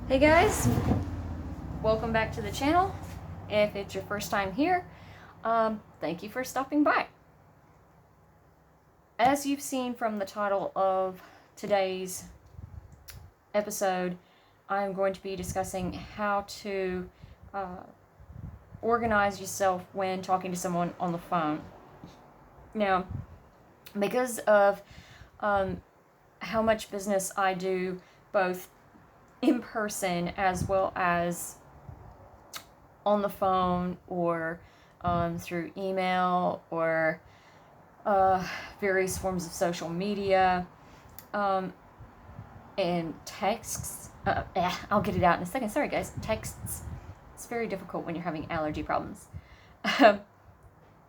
Hey guys, welcome back to the channel. If it's your first time here, thank you for stopping by. As you've seen from the title of today's episode, I'm going to be discussing how to organize yourself when talking to someone on the phone. Now, because of how much business I do both in person as well as on the phone or through email or various forms of social media and texts. I'll get it out in a second. Sorry, guys. Texts. It's very difficult when you're having allergy problems.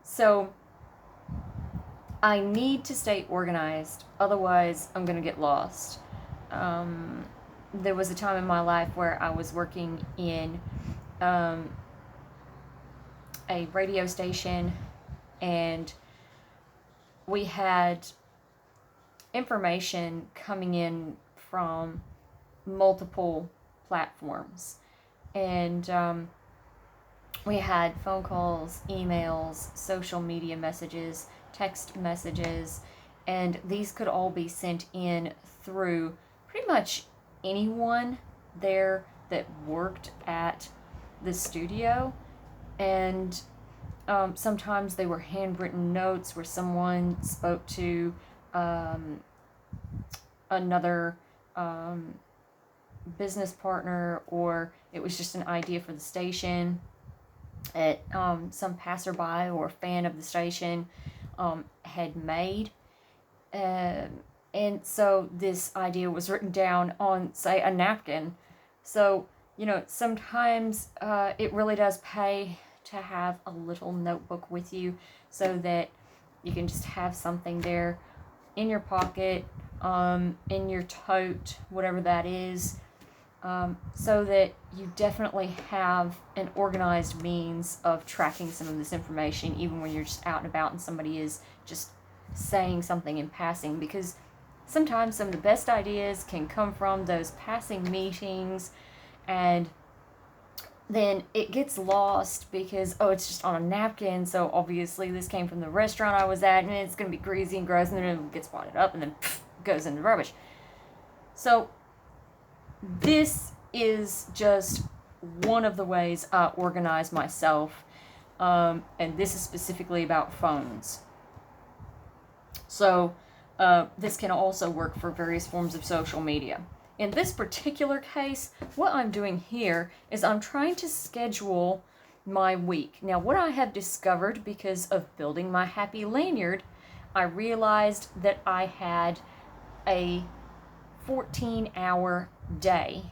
So I need to stay organized. Otherwise, I'm going to get lost. There was a time in my life where I was working in a radio station, and we had information coming in from multiple platforms, and we had phone calls, emails, social media messages, text messages, and these could all be sent in through pretty much anyone there that worked at the studio. And sometimes they were handwritten notes where someone spoke to another business partner, or it was just an idea for the station that some passerby or fan of the station had made. And so this idea was written down on, say, a napkin. So, sometimes it really does pay to have a little notebook with you so that you can just have something there in your pocket, in your tote, whatever that is, so that you definitely have an organized means of tracking some of this information, even when you're just out and about and somebody is just saying something in passing, because sometimes some of the best ideas can come from those passing meetings, and then it gets lost because, it's just on a napkin, so obviously this came from the restaurant I was at, and it's going to be greasy and gross, and then it gets wadded up, and then goes in the rubbish. So this is just one of the ways I organize myself, and this is specifically about phones. So this can also work for various forms of social media. In this particular case, what I'm doing here is I'm trying to schedule my week. Now, what I have discovered because of building my happy lanyard, I realized that I had a 14-hour day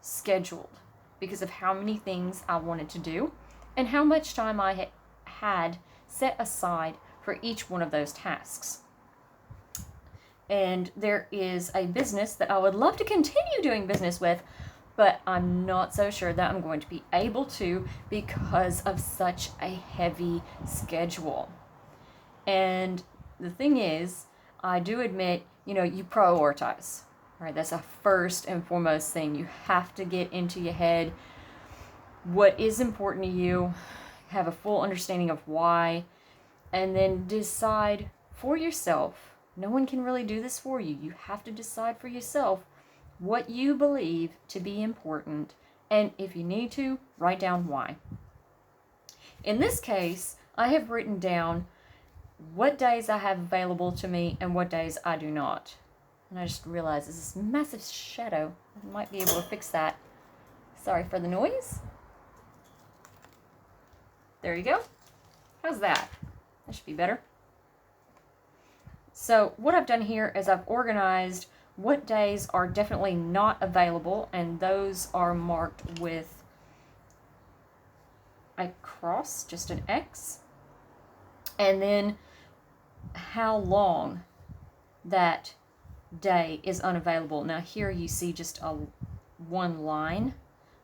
scheduled because of how many things I wanted to do and how much time I had set aside for each one of those tasks. And there is a business that I would love to continue doing business with, but I'm not so sure that I'm going to be able to because of such a heavy schedule. And the thing is, I do admit, you prioritize, right? That's a first and foremost thing. You have to get into your head what is important to you, have a full understanding of why, and then decide for yourself. No one can really do this for you. You have to decide for yourself what you believe to be important, and if you need to, write down why. In this case, I have written down what days I have available to me and what days I do not. And I just realized there's this massive shadow. I might be able to fix that. Sorry for the noise. There you go. How's that? That should be better. So what I've done here is I've organized what days are definitely not available, and those are marked with a cross, just an X, and then how long that day is unavailable. Now here you see just one line,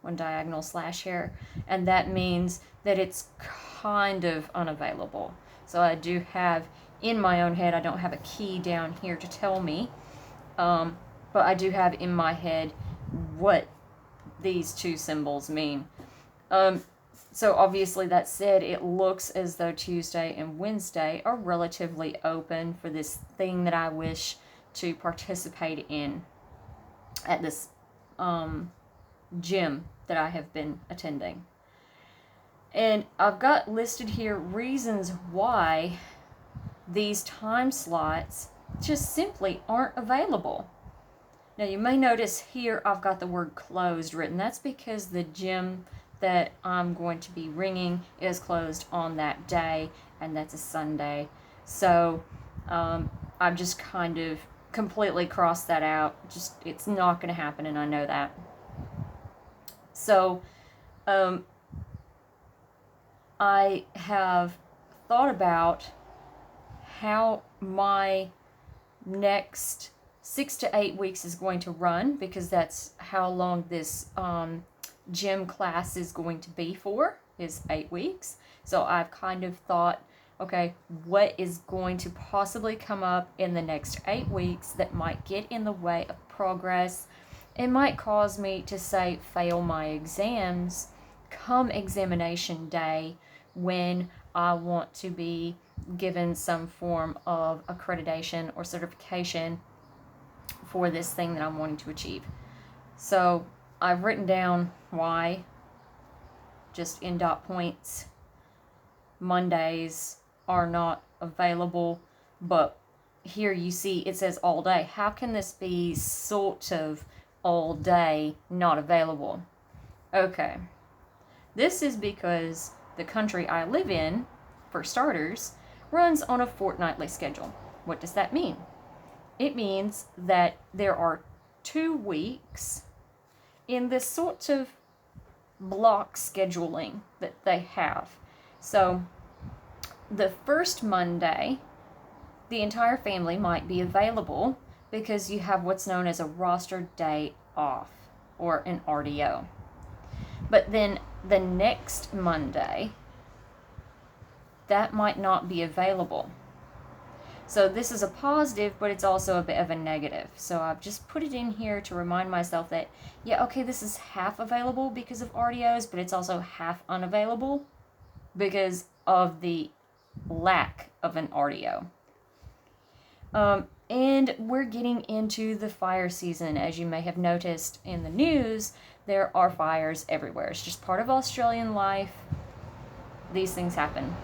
one diagonal slash here, and that means that it's kind of unavailable. So I do have in my own head, I don't have a key down here to tell me, but I do have in my head what these two symbols mean. So obviously that said, it looks as though Tuesday and Wednesday are relatively open for this thing that I wish to participate in at this gym that I have been attending. And I've got listed here reasons why these time slots just simply aren't available. Now you may notice here I've got the word closed written. That's because the gym that I'm going to be ringing is closed on that day, and that's a Sunday. So I've just kind of completely crossed that out. Just, it's not going to happen, and I know that. So I have thought about how my next 6 to 8 weeks is going to run, because that's how long this gym class is going to be for, is 8 weeks. So I've kind of thought, okay, what is going to possibly come up in the next 8 weeks that might get in the way of progress? It might cause me to, say, fail my exams come examination day, when I want to be given some form of accreditation or certification for this thing that I'm wanting to achieve. So I've written down why, just in dot points, Mondays are not available, but here you see it says all day. How can this be sort of all day not available? Okay, this is because the country I live in, for starters, runs on a fortnightly schedule. What does that mean? It means that there are 2 weeks in this sort of block scheduling that they have. So the first Monday, the entire family might be available because you have what's known as a rostered day off, or an RDO. But then the next Monday, that might not be available. So this is a positive, but it's also a bit of a negative. So I've just put it in here to remind myself that, yeah, okay, this is half available because of RDOs, but it's also half unavailable because of the lack of an RDO. And we're getting into the fire season. As you may have noticed in the news, there are fires everywhere. It's just part of Australian life. These things happen.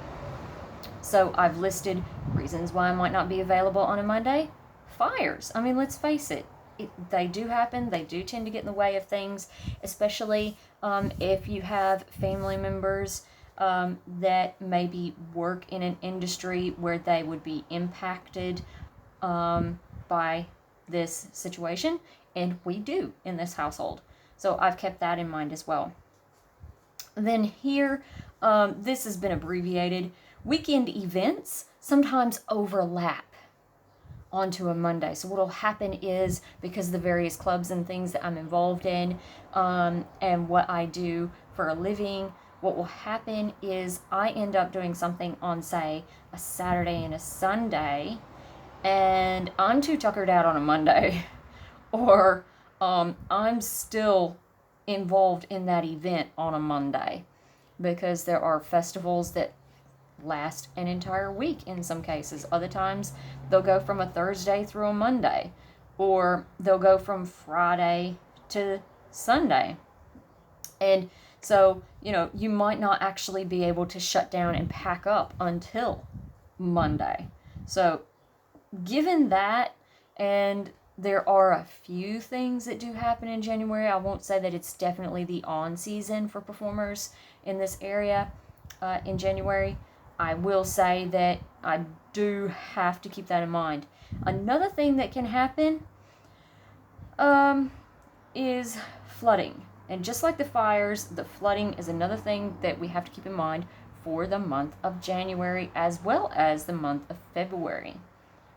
So I've listed reasons why I might not be available on a Monday. Fires. I mean, let's face it. They do happen. They do tend to get in the way of things, especially if you have family members that maybe work in an industry where they would be impacted by this situation. And we do in this household. So I've kept that in mind as well. Then here, this has been abbreviated. Weekend events sometimes overlap onto a Monday. So what'll happen is, because of the various clubs and things that I'm involved in, and what I do for a living, what will happen is I end up doing something on, say, a Saturday and a Sunday, and I'm too tuckered out on a Monday, or I'm still involved in that event on a Monday, because there are festivals that last an entire week in some cases. Other times they'll go from a Thursday through a Monday, or they'll go from Friday to Sunday. And so, you might not actually be able to shut down and pack up until Monday. So given that, and there are a few things that do happen in January, I won't say that it's definitely the on season for performers in this area in January. I will say that I do have to keep that in mind. Another thing that can happen is flooding. And just like the fires, the flooding is another thing that we have to keep in mind for the month of January as well as the month of February.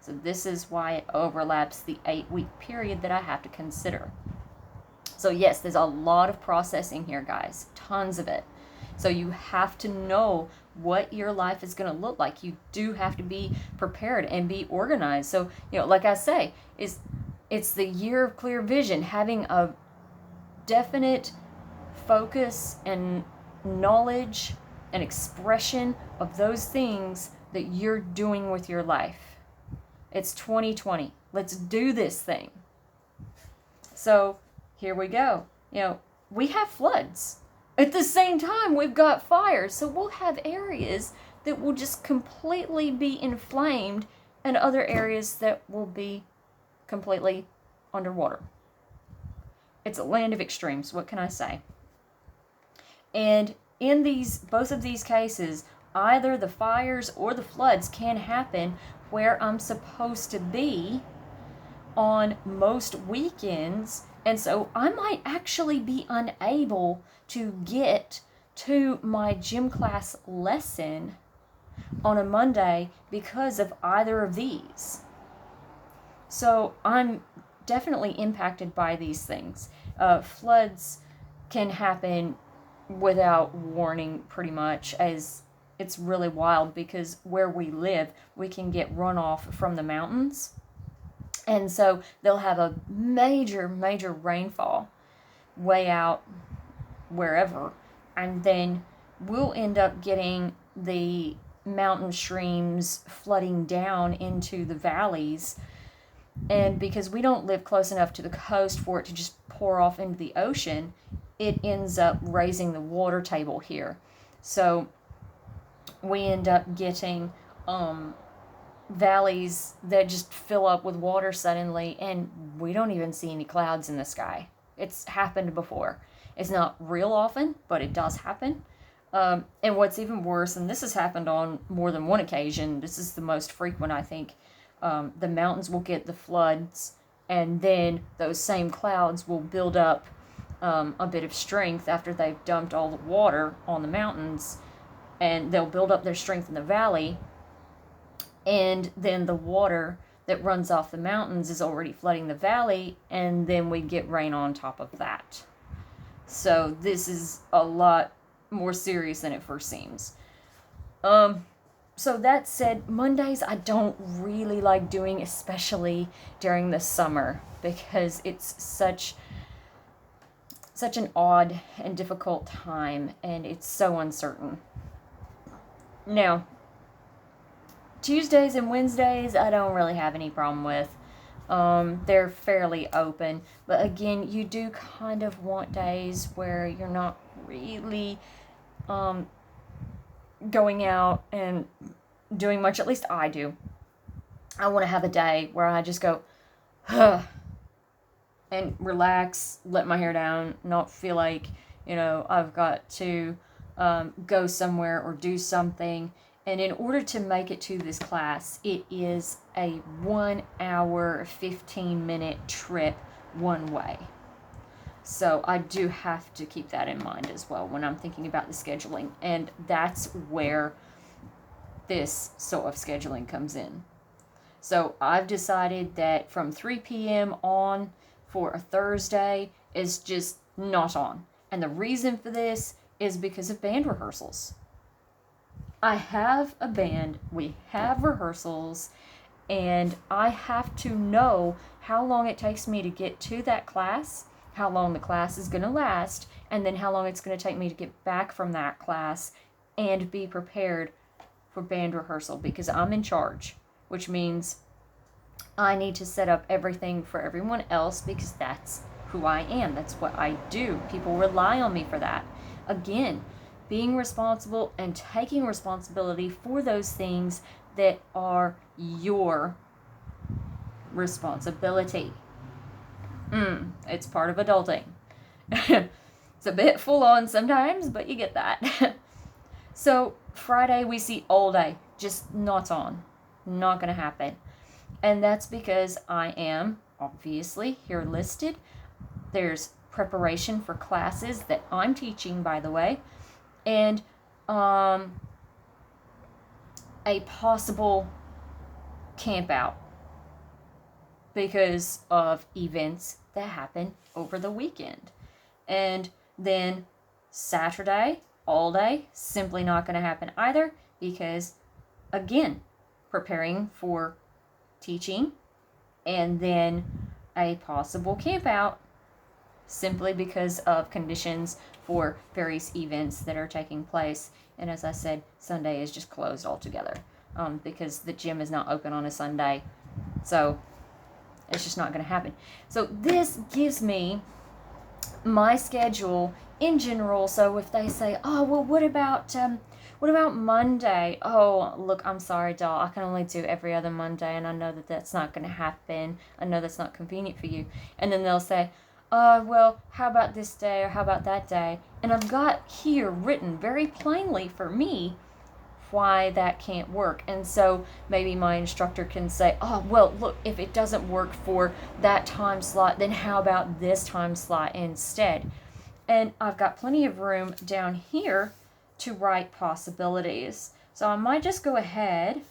So this is why it overlaps the 8-week period that I have to consider. So yes, there's a lot of processing here, guys. Tons of it. So you have to know what your life is going to look like. You do have to be prepared and be organized. So, like I say, it's the year of clear vision, having a definite focus and knowledge and expression of those things that you're doing with your life. It's 2020. Let's do this thing. So here we go. We have floods. At the same time, we've got fires. So we'll have areas that will just completely be inflamed and other areas that will be completely underwater. It's a land of extremes. What can I say? And in both of these cases, either the fires or the floods can happen where I'm supposed to be on most weekends, and so I might actually be unable to get to my gym class lesson on a Monday because of either of these. So I'm definitely impacted by these things. Floods can happen without warning pretty much, as it's really wild because where we live, we can get runoff from the mountains. And so they'll have a major, major rainfall way out wherever. And then we'll end up getting the mountain streams flooding down into the valleys. And because we don't live close enough to the coast for it to just pour off into the ocean, it ends up raising the water table here. So we end up getting valleys that just fill up with water suddenly, and we don't even see any clouds in the sky. It's happened before. It's not real often, but it does happen. And what's even worse, and this has happened on more than one occasion, this is the most frequent, I think, the mountains will get the floods, and then those same clouds will build up a bit of strength after they've dumped all the water on the mountains, and they'll build up their strength in the valley, and then the water that runs off the mountains is already flooding the valley, and then we get rain on top of that. So this is a lot more serious than it first seems. So that said, Mondays I don't really like doing, especially during the summer, because it's such an odd and difficult time, and it's so uncertain. Now, Tuesdays and Wednesdays, I don't really have any problem with. They're fairly open. But again, you do kind of want days where you're not really going out and doing much. At least I do. I want to have a day where I just go, huh, and relax, let my hair down, not feel like, I've got to go somewhere or do something. And in order to make it to this class, it is a 1 hour, 15-minute trip one way. So I do have to keep that in mind as well when I'm thinking about the scheduling. And that's where this sort of scheduling comes in. So I've decided that from 3 p.m. on for a Thursday is just not on. And the reason for this is because of band rehearsals. I have a band, we have rehearsals, and I have to know how long it takes me to get to that class, how long the class is going to last, and then how long it's going to take me to get back from that class and be prepared for band rehearsal, because I'm in charge, which means I need to set up everything for everyone else because that's who I am. That's what I do. People rely on me for that. Again, being responsible and taking responsibility for those things that are your responsibility. It's part of adulting. It's a bit full on sometimes, but you get that. So Friday we see all day, just not on. Not going to happen. And that's because I am, obviously, here listed. There's preparation for classes that I'm teaching, by the way, and a possible camp out because of events that happen over the weekend. And then Saturday, all day, simply not going to happen either because, again, preparing for teaching and then a possible camp out. simply because of conditions for various events that are taking place. And as I said, Sunday is just closed altogether, because the gym is not open on a Sunday. So it's just not going to happen. So this gives me my schedule in general. So if they say, oh, well, what about Monday? Oh, look, I'm sorry, doll. I can only do every other Monday, and I know that that's not going to happen. I know that's not convenient for you. And then they'll say, well, how about this day or how about that day? And I've got here written very plainly for me why that can't work. And so maybe my instructor can say, oh, well, look, if it doesn't work for that time slot, then how about this time slot instead? And I've got plenty of room down here to write possibilities. So I might just go ahead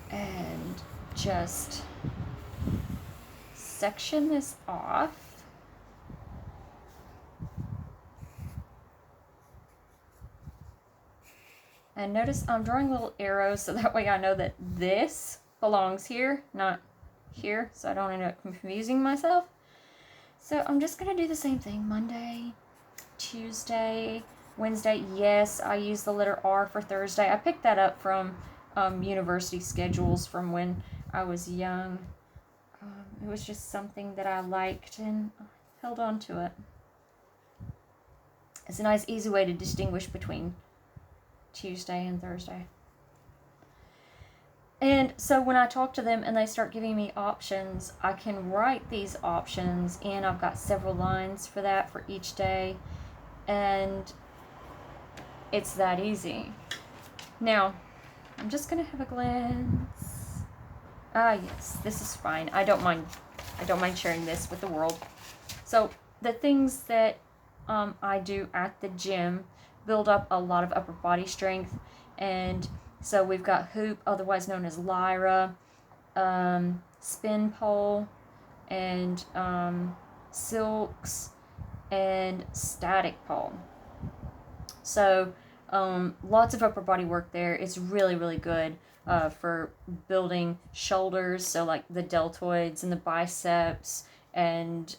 and just section this off. And notice I'm drawing little arrows so that way I know that this belongs here, not here, so I don't end up confusing myself. So I'm just going to do the same thing. Monday, Tuesday, Wednesday. Yes, I use the letter R for Thursday. I picked that up from university schedules from when I was young. It was just something that I liked and held on to it. It's a nice, easy way to distinguish between Tuesday and Thursday. And so when I talk to them and they start giving me options, I can write these options, and I've got several lines for that for each day, and it's that easy. Now, I'm just going to have a glance. Yes, this is fine. I don't mind sharing this with the world. So the things that I do at the gym build up a lot of upper body strength. And so we've got hoop, otherwise known as lyra, spin pole, and silks, and static pole. So lots of upper body work there. It's really, really good for building shoulders, so like the deltoids and the biceps and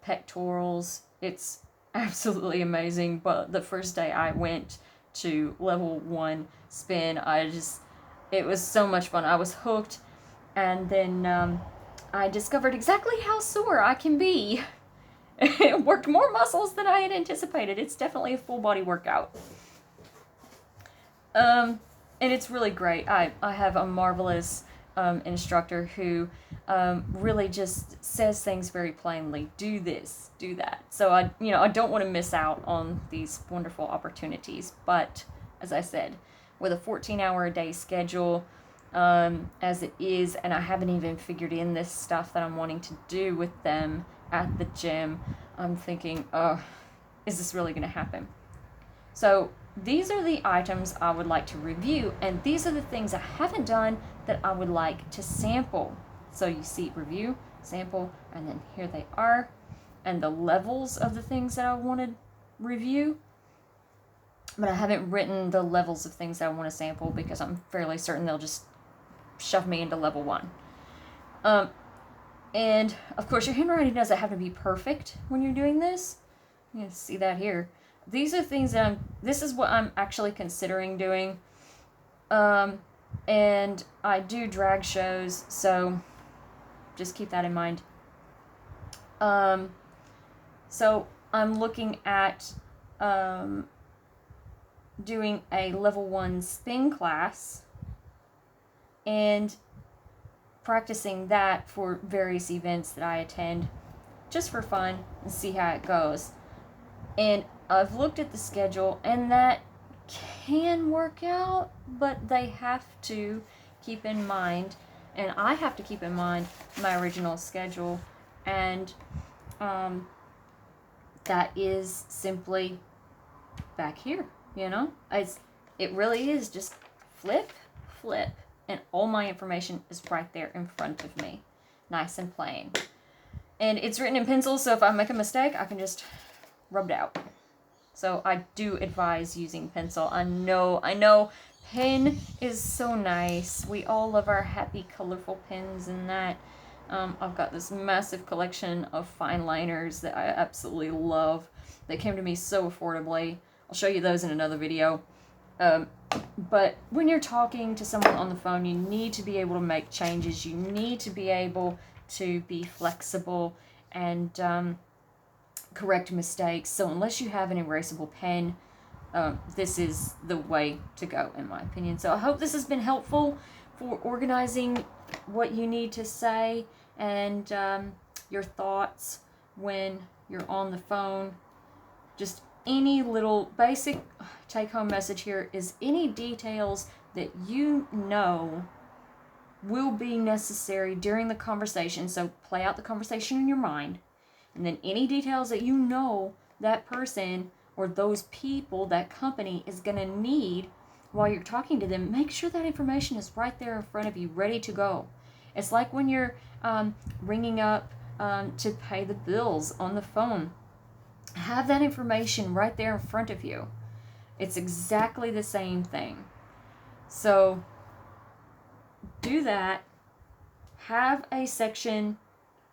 pectorals. It's absolutely amazing. But the first day I went to level 1 spin, it was so much fun. I was hooked, and then I discovered exactly how sore I can be. It worked more muscles than I had anticipated. It's definitely a full body workout. And it's really great. I have a marvelous instructor who really just says things very plainly. Do this, do that. So I don't want to miss out on these wonderful opportunities. But as I said, with a 14-hour-a-day schedule as it is, and I haven't even figured in this stuff that I'm wanting to do with them at the gym, I'm thinking, oh, is this really going to happen? So these are the items I would like to review, and these are the things I haven't done that I would like to sample. So you see review, sample, and then here they are, and the levels of the things that I want to review. But I haven't written the levels of things that I want to sample because I'm fairly certain they'll just shove me into level 1. And of course your handwriting doesn't have to be perfect when you're doing this. You can see that here. These are things that this is what I'm actually considering doing. And I do drag shows, so just keep that in mind. So I'm looking at doing a level 1 spin class and practicing that for various events that I attend just for fun and see how it goes. And I've looked at the schedule, and that can work out, but they have to keep in mind, and I have to keep in mind my original schedule, and that is simply back here, it really is just flip, and all my information is right there in front of me, nice and plain. And it's written in pencil, so if I make a mistake, I can just rub it out. So I do advise using pencil. I know, pen is so nice. We all love our happy, colorful pens and that. I've got this massive collection of fine liners that I absolutely love. They came to me so affordably. I'll show you those in another video. But when you're talking to someone on the phone, you need to be able to make changes. You need to be able to be flexible and correct mistakes. So unless you have an erasable pen, this is the way to go, in my opinion. So I hope this has been helpful for organizing what you need to say and your thoughts when you're on the phone. Just any little basic take-home message here is any details that you know will be necessary during the conversation. So play out the conversation in your mind. And then any details that you know that person or those people, that company is going to need while you're talking to them, make sure that information is right there in front of you, ready to go. It's like when you're ringing up to pay the bills on the phone. Have that information right there in front of you. It's exactly the same thing. So do that. Have a section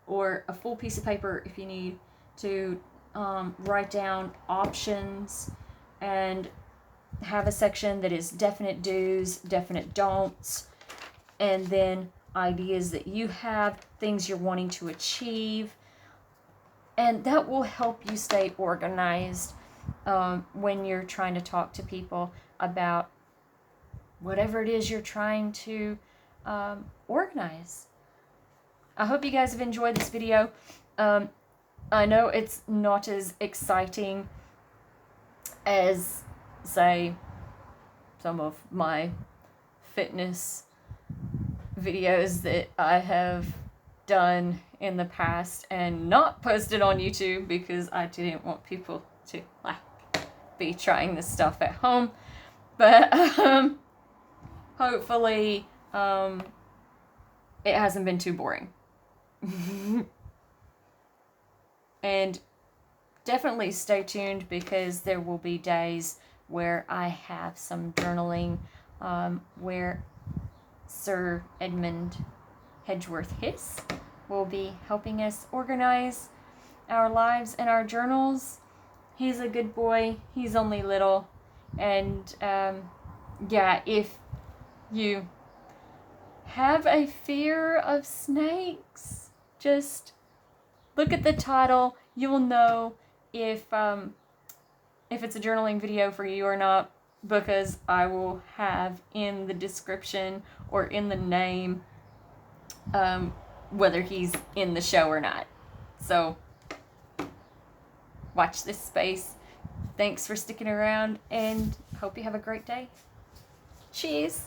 or a full piece of paper if you need to write down options, and have a section that is definite do's, definite don'ts, and then ideas that you have, things you're wanting to achieve. And that will help you stay organized when you're trying to talk to people about whatever it is you're trying to organize. I hope you guys have enjoyed this video. I know it's not as exciting as, say, some of my fitness videos that I have done in the past and not posted on YouTube because I didn't want people to be trying this stuff at home. But hopefully it hasn't been too boring. And definitely stay tuned, because there will be days where I have some journaling where Sir Edmund Hedgeworth Hiss will be helping us organize our lives and our journals. He's a good boy. He's only little. And yeah, if you have a fear of snakes, just look at the title. You will know if it's a journaling video for you or not, because I will have in the description or in the name whether he's in the show or not. So watch this space. Thanks for sticking around, and hope you have a great day. Cheers.